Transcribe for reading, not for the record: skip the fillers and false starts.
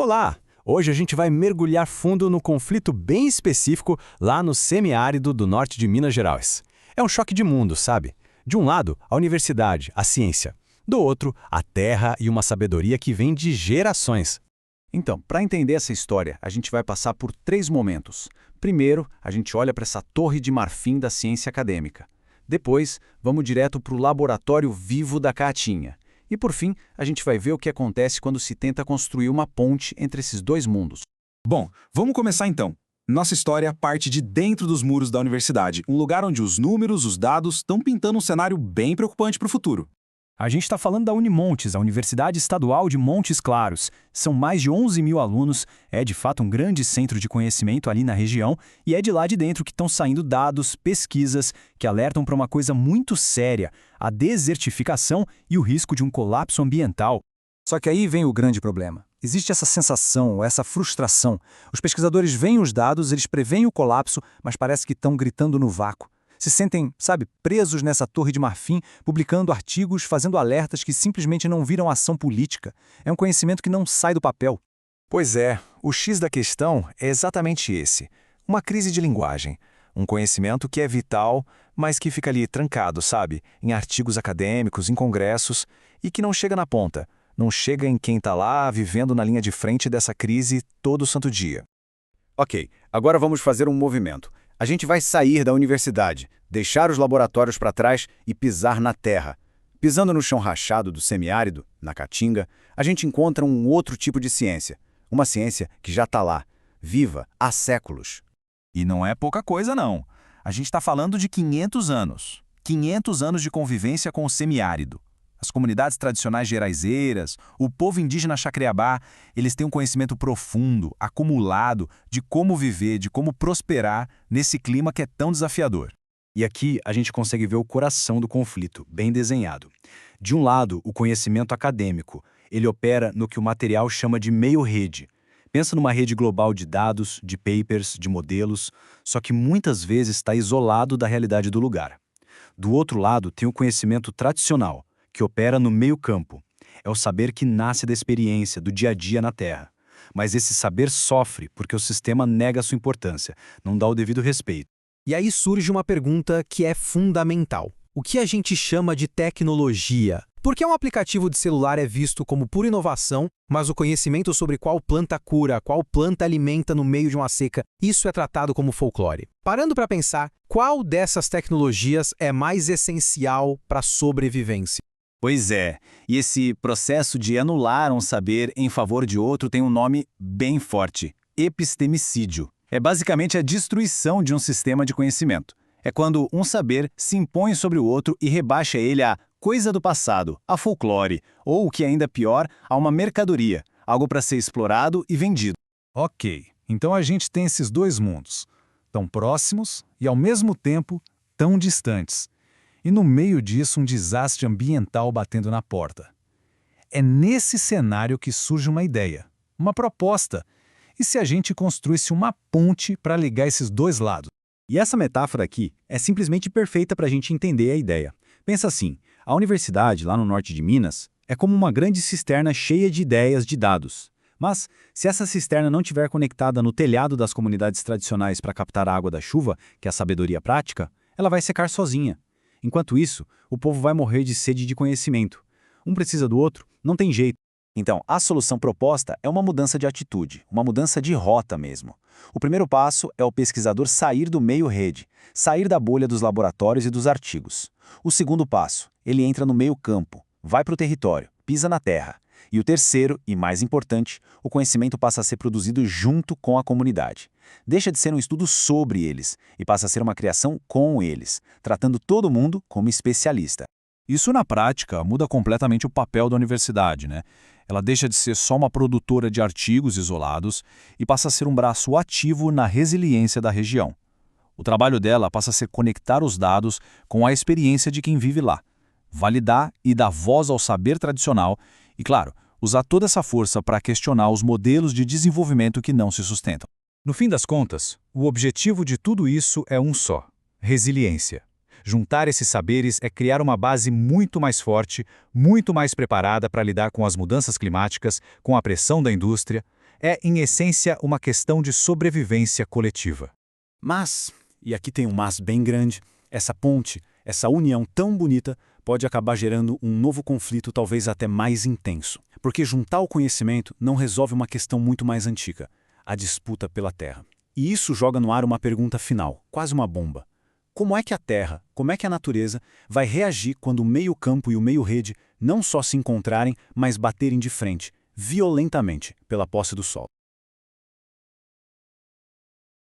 Olá! Hoje a gente vai mergulhar fundo no conflito bem específico lá no semiárido do norte de Minas Gerais. É um choque de mundo, sabe? De um lado, a universidade, a ciência. Do outro, a terra e uma sabedoria que vem de gerações. Então, para entender essa história, a gente vai passar por 3 momentos. Primeiro, a gente olha para essa torre de marfim da ciência acadêmica. Depois, vamos direto para o laboratório vivo da Caatinga. E por fim, a gente vai ver o que acontece quando se tenta construir uma ponte entre esses dois mundos. Bom, vamos começar então. Nossa história parte de dentro dos muros da universidade, um lugar onde os números, os dados, estão pintando um cenário bem preocupante para o futuro. A gente está falando da Unimontes, a Universidade Estadual de Montes Claros. São mais de 11 mil alunos, é de fato um grande centro de conhecimento ali na região e é de lá de dentro que estão saindo dados, pesquisas que alertam para uma coisa muito séria, a desertificação e o risco de um colapso ambiental. Só que aí vem o grande problema. Existe essa sensação, essa frustração. Os pesquisadores veem os dados, eles preveem o colapso, mas parece que estão gritando no vácuo. Se sentem, presos nessa torre de marfim, publicando artigos, fazendo alertas que simplesmente não viram ação política. É um conhecimento que não sai do papel. Pois é, o X da questão é exatamente esse. Uma crise de linguagem. Um conhecimento que é vital, mas que fica ali trancado, em artigos acadêmicos, em congressos, e que não chega na ponta. Não chega em quem está lá vivendo na linha de frente dessa crise todo santo dia. Ok, agora vamos fazer um movimento. A gente vai sair da universidade, deixar os laboratórios para trás e pisar na terra. Pisando no chão rachado do semiárido, na Caatinga, a gente encontra um outro tipo de ciência. Uma ciência que já está lá, viva, há séculos. E não é pouca coisa, não. A gente está falando de 500 anos. 500 anos de convivência com o semiárido. As comunidades tradicionais geraizeiras, o povo indígena Chacreabá, eles têm um conhecimento profundo, acumulado, de como viver, de como prosperar nesse clima que é tão desafiador. E aqui a gente consegue ver o coração do conflito, bem desenhado. De um lado, o conhecimento acadêmico. Ele opera no que o material chama de meio-rede. Pensa numa rede global de dados, de papers, de modelos, só que muitas vezes está isolado da realidade do lugar. Do outro lado, tem o conhecimento tradicional, que opera no meio-campo. É o saber que nasce da experiência, do dia a dia na Terra. Mas esse saber sofre porque o sistema nega sua importância, não dá o devido respeito. E aí surge uma pergunta que é fundamental. O que a gente chama de tecnologia? Porque um aplicativo de celular é visto como pura inovação, mas o conhecimento sobre qual planta cura, qual planta alimenta no meio de uma seca, isso é tratado como folclore. Parando para pensar, qual dessas tecnologias é mais essencial para a sobrevivência? Pois é, e esse processo de anular um saber em favor de outro tem um nome bem forte: epistemicídio. É basicamente a destruição de um sistema de conhecimento. É quando um saber se impõe sobre o outro e rebaixa ele a coisa do passado, a folclore, ou, o que é ainda pior, a uma mercadoria, algo para ser explorado e vendido. Ok, então a gente tem esses dois mundos, tão próximos e, ao mesmo tempo, tão distantes. E no meio disso, um desastre ambiental batendo na porta. É nesse cenário que surge uma ideia, uma proposta. E se a gente construísse uma ponte para ligar esses dois lados? E essa metáfora aqui é simplesmente perfeita para a gente entender a ideia. Pensa assim, a universidade, lá no norte de Minas, é como uma grande cisterna cheia de ideias, de dados. Mas, se essa cisterna não estiver conectada no telhado das comunidades tradicionais para captar a água da chuva, que é a sabedoria prática, ela vai secar sozinha. Enquanto isso, o povo vai morrer de sede de conhecimento. Um precisa do outro, não tem jeito. Então, a solução proposta é uma mudança de atitude, uma mudança de rota mesmo. O primeiro passo é o pesquisador sair do meio-rede, sair da bolha dos laboratórios e dos artigos. O segundo passo, ele entra no meio-campo, vai para o território, pisa na terra. E o terceiro, e mais importante, o conhecimento passa a ser produzido junto com a comunidade. Deixa de ser um estudo sobre eles e passa a ser uma criação com eles, tratando todo mundo como especialista. Isso, na prática, muda completamente o papel da universidade, né? Ela deixa de ser só uma produtora de artigos isolados e passa a ser um braço ativo na resiliência da região. O trabalho dela passa a ser conectar os dados com a experiência de quem vive lá, validar e dar voz ao saber tradicional e, claro, usar toda essa força para questionar os modelos de desenvolvimento que não se sustentam. No fim das contas, o objetivo de tudo isso é um só: resiliência. Juntar esses saberes é criar uma base muito mais forte, muito mais preparada para lidar com as mudanças climáticas, com a pressão da indústria. É, em essência, uma questão de sobrevivência coletiva. Mas, e aqui tem um mas bem grande, essa ponte, essa união tão bonita, pode acabar gerando um novo conflito talvez até mais intenso. Porque juntar o conhecimento não resolve uma questão muito mais antiga, a disputa pela Terra. E isso joga no ar uma pergunta final, quase uma bomba. Como é que a Terra, como é que a natureza vai reagir quando o meio-campo e o meio-rede não só se encontrarem, mas baterem de frente, violentamente, pela posse do Sol?